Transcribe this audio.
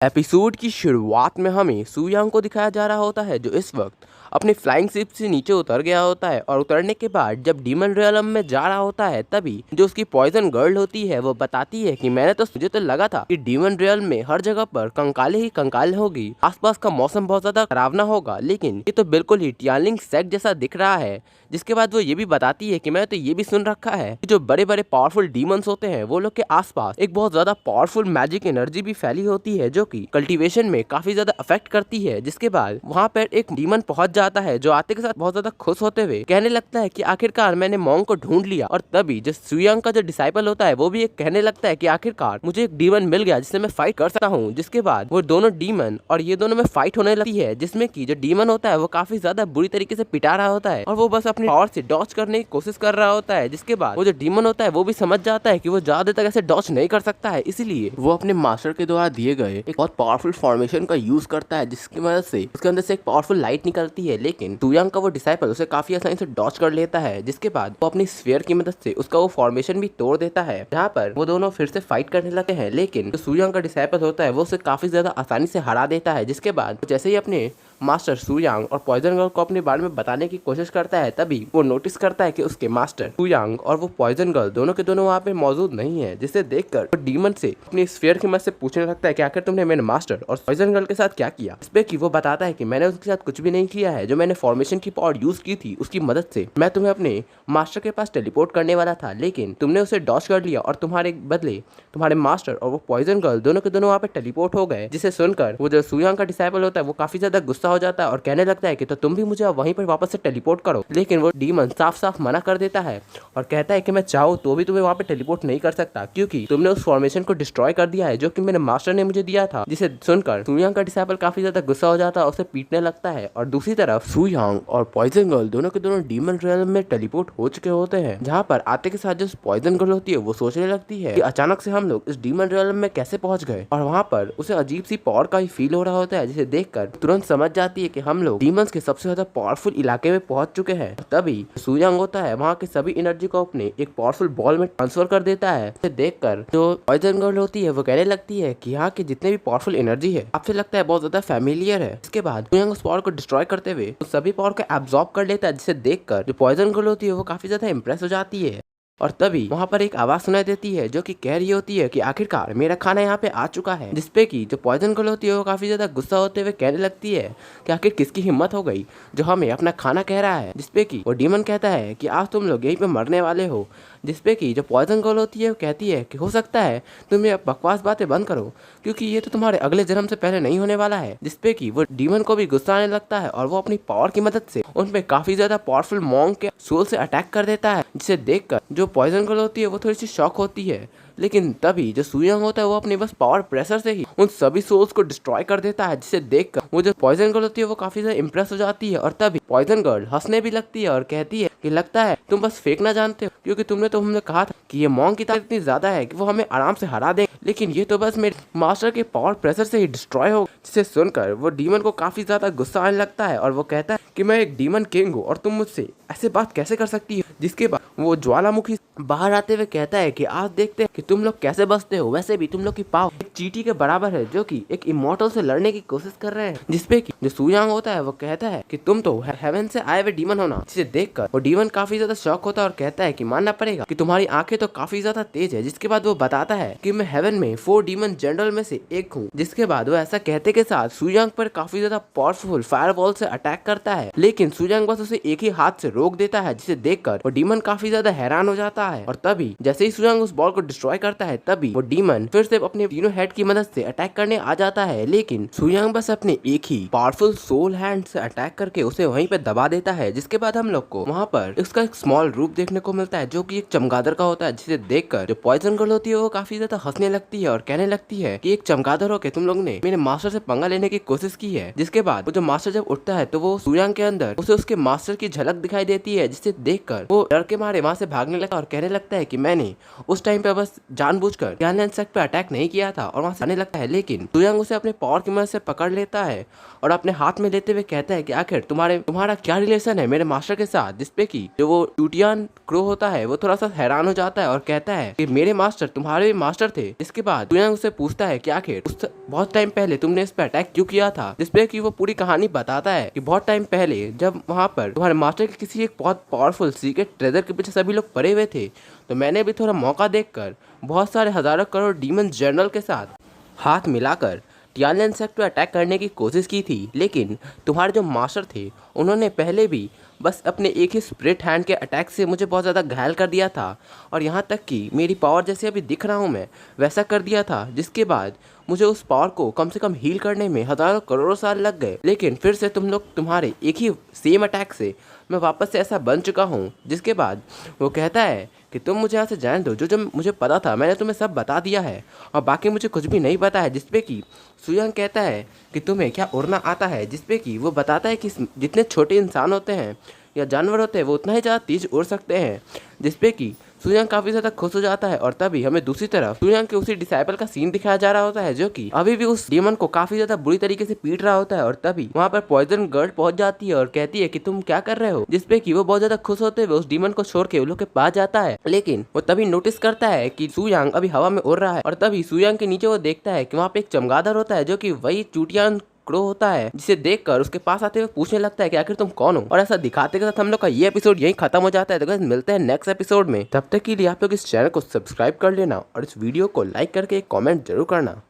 Episode की शुरुआत में हमें सू यांग को दिखाया जा रहा होता है जो इस वक्त अपनी फ्लाइंग शिप से नीचे उतर गया होता है और उतरने के बाद जब डीमन रियलम में जा रहा होता है तभी जो उसकी पॉइजन गर्ल होती है वो बताती है कि मुझे तो लगा था कि डीमन रियलम में हर जगह पर कंकाले ही कंकाले होगी, आसपास का मौसम बहुत ज्यादा खराब होगा, लेकिन ये तो बिल्कुल ही टियालिंग सेट जैसा दिख रहा है। जिसके बाद वो ये भी बताती है कि मैंने तो ये भी सुन रखा है कि जो बड़े बड़े पावरफुल डीमंस होते हैं वो लोग के आसपास एक बहुत ज्यादा पावरफुल मैजिक एनर्जी भी फैली होती है जो कि कल्टीवेशन में काफी ज्यादा अफेक्ट करती है। जिसके बाद वहाँ पर एक डीमन पहुंच जाता है जो आते के साथ बहुत ज्यादा खुश होते हुए कहने लगता है कि आखिरकार मैंने मॉन्ग को ढूंढ लिया। और तभी जो सू यांग का जो डिसाइपल होता है वो भी एक कहने लगता है कि आखिरकार मुझे एक डीमन मिल गया जिससे मैं फाइट कर सकता हूँ। जिसके बाद वो दोनों डीमन और ये दोनों में फाइट होने लगती है जिसमें की जो डीमन होता है वो काफी ज्यादा बुरी तरीके से पिटा रहा होता है और वो बस अपनी पावर से डॉच करने की कोशिश कर रहा होता है। जिसके बाद वो जो डीमन होता है वो भी समझ जाता है कि वो ज्यादा तक ऐसे डॉच नहीं कर सकता है, इसीलिए वो अपने मास्टर के द्वारा दिए गए एक बहुत पावरफुल फॉर्मेशन का यूज करता है जिसकी मदद से उसके अंदर से एक पावरफुल लाइट निकलती है। लेकिन सू यांग का वो डिसाइपल उसे काफी आसानी से डॉच कर लेता है। जिसके बाद वो अपनी स्फीयर की मदद से उसका वो फॉर्मेशन भी तोड़ देता है जहाँ पर वो दोनों फिर से फाइट करने लगते हैं। लेकिन जो सू यांग का डिसाइपल होता है वो उसे काफी ज्यादा आसानी से हरा देता है। जिसके बाद जैसे ही अपने मास्टर सू यांग और पॉइजन गर्ल को अपने बारे में बताने की कोशिश करता है तभी वो नोटिस करता है कि उसके मास्टर सू यांग और वो पॉइजन गर्ल दोनों के दोनों वहाँ पे मौजूद नहीं है। जिसे देखकर वो डीमन से अपनी स्फीयर की मदद से पूछने लगता है कि आखिर तुमने मेरे मास्टर और पॉइजन गर्ल के साथ क्या किया। इस पे कि वो बताता है कि मैंने उसके साथ कुछ भी नहीं किया है, जो मैंने फॉर्मेशन की पावर यूज की थी उसकी मदद से मैं तुम्हें अपने मास्टर के पास टेलीपोर्ट करने वाला था, लेकिन तुमने उसे डॉच कर लिया और तुम्हारे बदले तुम्हारे मास्टर और वो पॉइजन गर्ल दोनों के दोनों वहाँ पे टेलीपोर्ट हो गए। जिसे सुनकर वो जो सू यांग का डिसाइपल होता है वो काफी ज्यादा गुस्सा हो जाता है और कहने लगता है कि तो तुम भी मुझे वहीं पर वापस से टेलीपोर्ट करो। लेकिन वो डीमन साफ साफ मना कर देता है और कहता है कि मैं चाहूँ तो भी तुम्हें वहाँ पे टेलीपोर्ट नहीं कर सकता क्योंकि तुमने उस फॉर्मेशन को डिस्ट्रॉय कर दिया है जो कि मेरे मास्टर ने मुझे दिया था। जिसे सुनकर सू यांग का डिसाइपल काफी ज्यादा गुस्सा हो जाता है और उसे पीटने लगता है। और दूसरी तरफ सू यांग और पॉइजन गर्ल दोनों के दोनों डीमन रियल्म में टेलीपोर्ट हो चुके होते हैं, जहाँ पर आते के साथ जो पॉइजन गर्ल होती है वो सोचने लगती है कि अचानक से हम लोग इस डीमन रियल्म में कैसे पहुंच गए। और वहाँ पर उसे अजीब सी पावर का ही फील हो रहा होता है जिसे देखकर तुरंत समझ जाती है कि हम लोग डीमंस के सबसे ज्यादा पावरफुल इलाके में पहुंच चुके हैं। तभी सू यांग होता है वहाँ के सभी एनर्जी को अपने एक पावरफुल बॉल में ट्रांसफर कर देता है। इसे देखकर जो पॉइजन गर्ल होती है वो कहने लगती है कि यहाँ के जितने भी पावरफुल एनर्जी है आपसे लगता है बहुत ज्यादा फैमिलियर है। इसके बाद सू यांग उस पावर को डिस्ट्रॉय करते हुए उस सभी पावर को एब्जॉर्ब कर लेता है, जिसे देखकर जो पॉइजन गर्ल होती है वो काफी ज्यादा इंप्रेस हो जाती है। और तभी वहाँ पर एक आवाज सुनाई देती है जो कि कह रही होती है कि आखिरकार मेरा खाना यहाँ पे आ चुका है। जिसपे कि जो पॉइजन गर्ल होती है वो काफी ज्यादा गुस्सा होते हुए कहने लगती है कि आखिर किसकी हिम्मत हो गई जो हमें अपना खाना कह रहा है। जिसपे कि वो डीमन कहता है कि आज तुम लोग यहीं पे मरने वाले हो। जिसपे कि जो पॉइजन गर्ल होती है वो कहती है कि हो सकता है तुम ये बकवास बातें बंद करो क्योंकि ये तो तुम्हारे अगले जन्म से पहले नहीं होने वाला है। जिसपे कि वो डीमन को भी गुस्सा आने लगता है और वो अपनी पावर की मदद से उन पे काफी ज्यादा पावरफुल मॉन्ग के सोल से अटैक कर देता है। जिसे देखकर जो पॉइजन गर्ल होती है वो थोड़ी सी शॉक होती है। लेकिन तभी जो सू यांग होता है वो अपने बस पावर प्रेशर से ही उन सभी सोल्स को डिस्ट्रॉय कर देता है। जिसे देखकर वो जो पॉइजन गर्ल होती है वो काफी ज्यादा इंप्रेस हो जाती है। और तभी पॉइजन गर्ल हंसने भी लगती है और कहती है कि लगता है तुम बस फेंकना जानते हो क्योंकि तुमने तो हमने कहा था कि ये मॉन्ग की ताकत इतनी ज्यादा है कि वो हमें आराम से हरा देंगे, लेकिन ये तो बस मेरे मास्टर के पावर प्रेशर से ही डिस्ट्रॉय हो। जिसे सुनकर वो डीमन को काफी ज्यादा गुस्सा आने लगता है और वो कहता है कि मैं एक डीमन किंग हूँ और तुम मुझसे ऐसे बात कैसे कर सकती हो। जिसके बाद वो ज्वालामुखी बाहर आते हुए कहता है कि आज देखते हैं कि तुम लोग कैसे बचते हो। वैसे भी तुम लोग की पावर एक चींटी के बराबर है जो कि एक इमॉर्टल से लड़ने की कोशिश कर रहे हैं। जिसपे कि जो सू यांग होता है वो कहता है कि तुम तो हेवन से आए हुए डीमन होना। जिसे देखकर वो डीमन काफी ज्यादा शॉक होता है और कहता है कि मानना पड़ेगा कि तुम्हारी आंखें तो काफी ज्यादा तेज है। जिसके बाद वो बताता है कि मैं हेवन में 4 डीमन जनरल में से एक हूँ। जिसके बाद वो ऐसा कहते के साथ सू यांग पर काफी ज्यादा पावरफुल फायरबॉल से अटैक करता है, लेकिन सू यांग बस उसे एक ही हाथ से रोक देता है। जिसे देखकर वो डीमन काफी ज्यादा हैरान हो जाता है। और तभी जैसे ही सू यांग उस बॉल को डिस्ट्रॉय करता है तभी वो डीमन फिर से अपने तीनों हेड की मदद से अटैक करने आ जाता है, लेकिन सू यांग बस अपने एक ही पावरफुल सोल हैंड से अटैक करके उसे वहीं पे दबा देता है। जिसके बाद हम लोग को वहाँ पर उसका एक स्मॉल रूप देखने को मिलता है जो कि एक चमगादड़ का होता है। जिसे देखकर जो पॉइजन गर्ल होती है वो काफी ज्यादा हंसने लगती है और कहने लगती है कि एक चमगादड़ होके तुम लोग ने मेरे मास्टर से पंगा लेने की कोशिश की है। जिसके बाद वो जो मास्टर जब उठता है तो वो सू यांग के अंदर उसे उसके मास्टर की झलक दिखाई देती है। जिसे देखकर वो डर के मारे वहाँ से भागने लगता है और कहने लगता है कि मैंने उस टाइम पे बस जानबूझकर ग्यानलैंड सेक्ट पे अटैक नहीं किया था और वहाँ से आने लगता है। लेकिन सू यांग उसे अपने पावर की मदद से पकड़ लेता है और अपने हाथ में लेते हुए कहता है कि आखिर तुम्हारा क्या रिलेशन है मेरे मास्टर के साथ। जिसपे कि जो वो चूटियान क्रो होता है वो थोड़ा सा हैरान हो जाता है और कहता है कि मेरे मास्टर तुम्हारे भी मास्टर थे। इसके बाद सुयांग उससे पूछता है कि आखिर बहुत टाइम पहले तुमने इस पे अटैक क्यों किया था, जिसपे कि वो पूरी कहानी बताता है कि बहुत टाइम पहले जब वहाँ पर तुम्हारे मास्टर के किसी एक बहुत पावरफुल सीक्रेट ट्रेजर के पीछे सभी लोग पड़े हुए थे, तो मैंने भी थोड़ा मौका देखकर बहुत सारे हजारों करोड़ डीमन जनरल के साथ हाथ मिलाकर टियानलिन सेक्ट पे अटैक करने की कोशिश की थी। लेकिन तुम्हारे जो मास्टर थे उन्होंने पहले भी बस अपने एक ही स्प्रिट हैंड के अटैक से मुझे बहुत ज़्यादा घायल कर दिया था, और यहाँ तक कि मेरी पावर जैसे अभी दिख रहा हूँ मैं वैसा कर दिया था, जिसके बाद मुझे उस पावर को कम से कम हील करने में हज़ारों करोड़ों साल लग गए। लेकिन फिर से तुम लोग तुम्हारे एक ही सेम अटैक से मैं वापस से ऐसा बन चुका हूँ। जिसके बाद वो कहता है कि तुम मुझे यहाँ से जाने दो, जो जो मुझे पता था मैंने तुम्हें सब बता दिया है और बाकी मुझे कुछ भी नहीं पता है। जिसपे कि सुयांग कहता है कि तुम्हें क्या उड़ना आता है, जिसपे कि वो बताता है कि जितने छोटे इंसान होते हैं या जानवर होते हैं वो उतना ही ज़्यादा तेज उड़ सकते हैं। जिसपे कि सुयांग काफ़ी ज़्यादा खुश हो जाता है। और तभी हमें दूसरी तरफ सुयांग के उसी डिसाइपल का सीन दिखाया जा रहा होता है, जो कि अभी भी उस डीमन को काफ़ी ज़्यादा बुरी तरीके से पीट रहा होता है। और तभी वहाँ पर पॉइजन गर्ल पहुंच जाती है और कहती है कि तुम क्या कर रहे हो, जिसपे कि वो बहुत ज़्यादा खुश होते हुए उस डीमन को छोड़ के उन लोग के पास जाता है। लेकिन वो तभी नोटिस करता है कि सुयांग अभी हवा में उड़ रहा है, और तभी सुयांग के नीचे वो देखता है कि वहाँ पे एक चमगादड़ होता है, जो कि वही चूटियान क्रो होता है, जिसे देखकर उसके पास आते हुए पूछने लगता है कि आखिर तुम कौन हो। और ऐसा दिखाते के साथ हम लोग का ये एपिसोड यहीं खत्म हो जाता है। तो गाइस मिलते हैं नेक्स्ट एपिसोड में, तब तक के लिए आप लोग इस चैनल को सब्सक्राइब कर लेना और इस वीडियो को लाइक करके एक कमेंट जरूर करना।